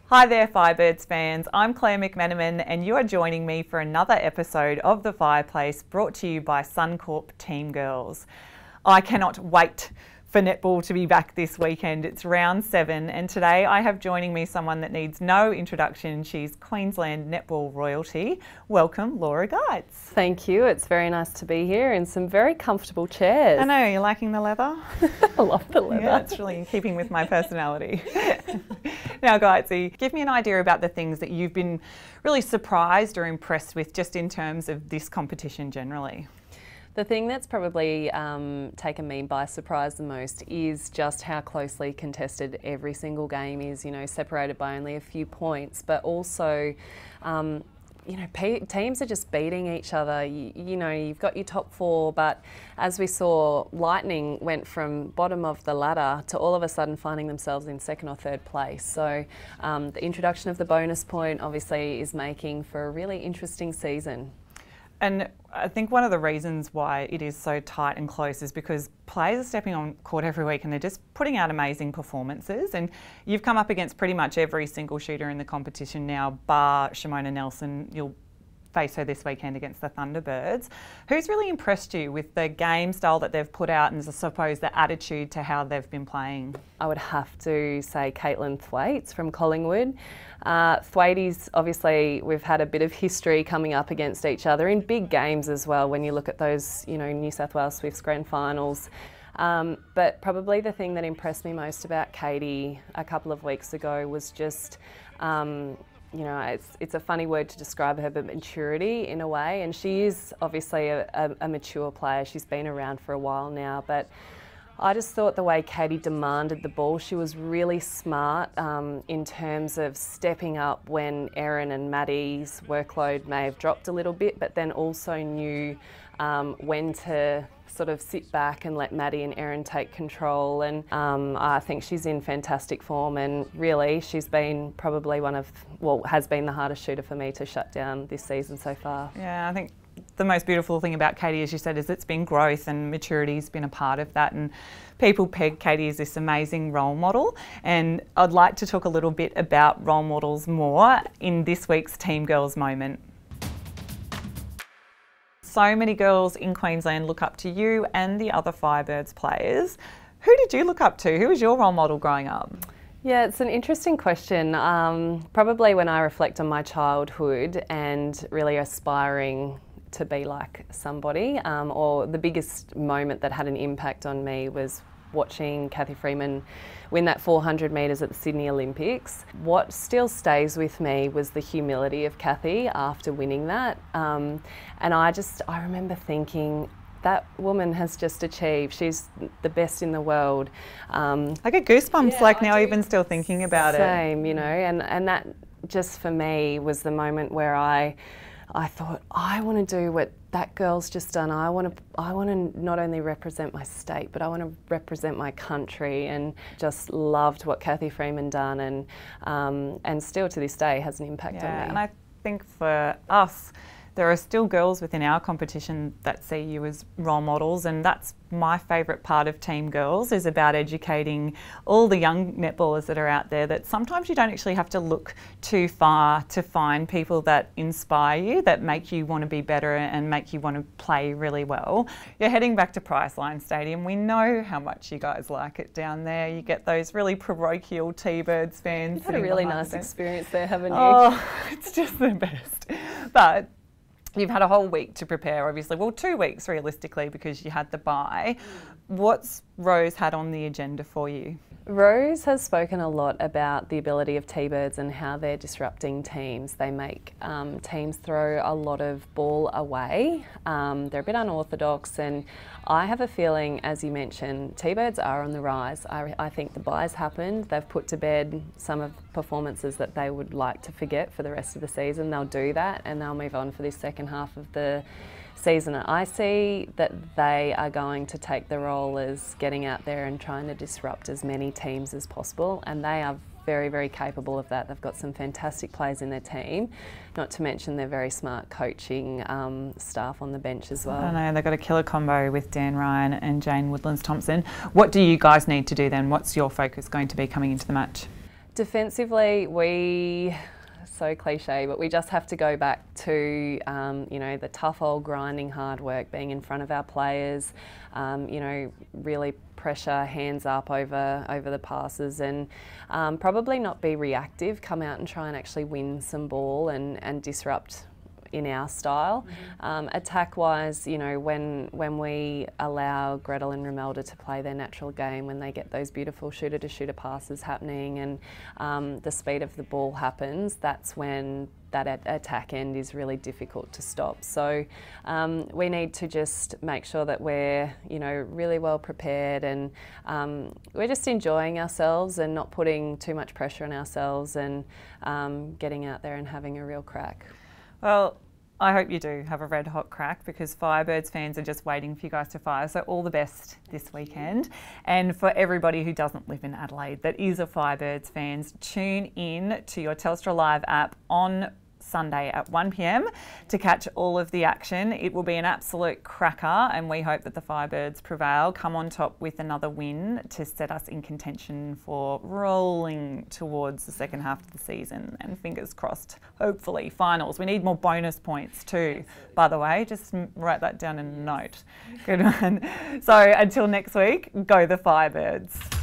Hi there Firebirds fans, I'm Clare McMeniman and you are joining me for another episode of The Fireplace brought to you by Suncorp Team Girls. I cannot wait for netball to be back this weekend. It's round 7 and today I have joining me someone that needs no introduction. She's Queensland netball royalty. Welcome Laura Geitz. Thank you, it's very nice to be here in some very comfortable chairs. I know, you're liking the leather? I love the leather. Yeah, it's really in keeping with my personality. Now Geitzy, give me an idea about the things that you've been really surprised or impressed with just in terms of this competition generally. The thing that's probably taken me by surprise the most is just how closely contested every single game is, you know, separated by only a few points, but also you know, teams are just beating each other. You know, you've got your top 4, but as we saw, Lightning went from bottom of the ladder to all of a sudden finding themselves in 2nd or 3rd place. So the introduction of the bonus point obviously is making for a really interesting season. And I think one of the reasons why it is so tight and close is because players are stepping on court every week and they're just putting out amazing performances. And you've come up against pretty much every single shooter in the competition now, bar Shimona Nelson. You'll face her this weekend against the Thunderbirds. Who's really impressed you with the game style that they've put out and I suppose the attitude to how they've been playing? I would have to say Caitlin Thwaites from Collingwood. Thwaites, obviously we've had a bit of history coming up against each other in big games as well when you look at those, you know, New South Wales Swifts grand finals. But probably the thing that impressed me most about Katie a couple of weeks ago was just you know, it's a funny word to describe her, but maturity in a way. And she is obviously a mature player. She's been around for a while now. But I just thought the way Katie demanded the ball, she was really smart in terms of stepping up when Erin and Maddie's workload may have dropped a little bit, but then also knew when to sort of sit back and let Maddie and Erin take control. And I think she's in fantastic form and really she's been probably has been the hardest shooter for me to shut down this season so far. Yeah, I think the most beautiful thing about Katie, as you said, is it's been growth and maturity's been a part of that, and people peg Katie as this amazing role model. And I'd like to talk a little bit about role models more in this week's Team Girls moment. So many girls in Queensland look up to you and the other Firebirds players. Who did you look up to? Who was your role model growing up? Yeah, it's an interesting question. Probably when I reflect on my childhood and really aspiring to be like somebody, or the biggest moment that had an impact on me was watching Cathy Freeman win that 400 metres at the Sydney Olympics. What still stays with me was the humility of Cathy after winning that. And I remember thinking, that woman has just achieved, she's the best in the world. I get goosebumps now even still thinking about it. Same, you know, and that just for me was the moment where I thought, I want to do what that girl's just done. I want to not only represent my state, but I want to represent my country, and just loved what Cathy Freeman done, and still to this day has an impact on me. And I think for us, there are still girls within our competition that see you as role models, and that's my favourite part of Team Girls, is about educating all the young netballers that are out there that sometimes you don't actually have to look too far to find people that inspire you, that make you want to be better and make you want to play really well. You're heading back to Priceline Stadium. We know how much you guys like it down there. You get those really parochial T-Birds fans. You've had a really nice experience there, haven't you? Oh, it's just the best. But you've had a whole week to prepare, obviously. Well, 2 weeks realistically, because you had the bye. What's Rose had on the agenda for you? Rose has spoken a lot about the ability of T-Birds and how they're disrupting teams. They make teams throw a lot of ball away. They're a bit unorthodox, and I have a feeling, as you mentioned, T-Birds are on the rise. I think the bye's happened. They've put to bed some of the performances that they would like to forget for the rest of the season. They'll do that and they'll move on for this second half of the season. I see that they are going to take the role as getting out there and trying to disrupt as many teams as possible, and they are very, very capable of that. They've got some fantastic players in their team, not to mention their very smart coaching staff on the bench as well. I know, they've got a killer combo with Dan Ryan and Jane Woodlands-Thompson. What do you guys need to do then? What's your focus going to be coming into the match? Defensively, so cliche, but we just have to go back to, you know, the tough old grinding hard work, being in front of our players, you know, really pressure, hands up over the passes, and probably not be reactive, come out and try and actually win some ball and disrupt in our style. Attack-wise, you know, when we allow Gretel and Romelda to play their natural game, when they get those beautiful shooter-to-shooter passes happening and the speed of the ball happens, that's when that attack end is really difficult to stop. So we need to just make sure that we're, you know, really well prepared, and we're just enjoying ourselves and not putting too much pressure on ourselves, and getting out there and having a real crack. Well, I hope you do have a red hot crack, because Firebirds fans are just waiting for you guys to fire. So all the best this weekend. And for everybody who doesn't live in Adelaide that is a Firebirds fans, tune in to your Telstra Live app on Sunday at 1 p.m. to catch all of the action. It will be an absolute cracker, and we hope that the Firebirds prevail, come on top with another win to set us in contention for rolling towards the second half of the season, and fingers crossed, hopefully, finals. We need more bonus points too, by the way. Just write that down in a note. Good one. So until next week, go the Firebirds.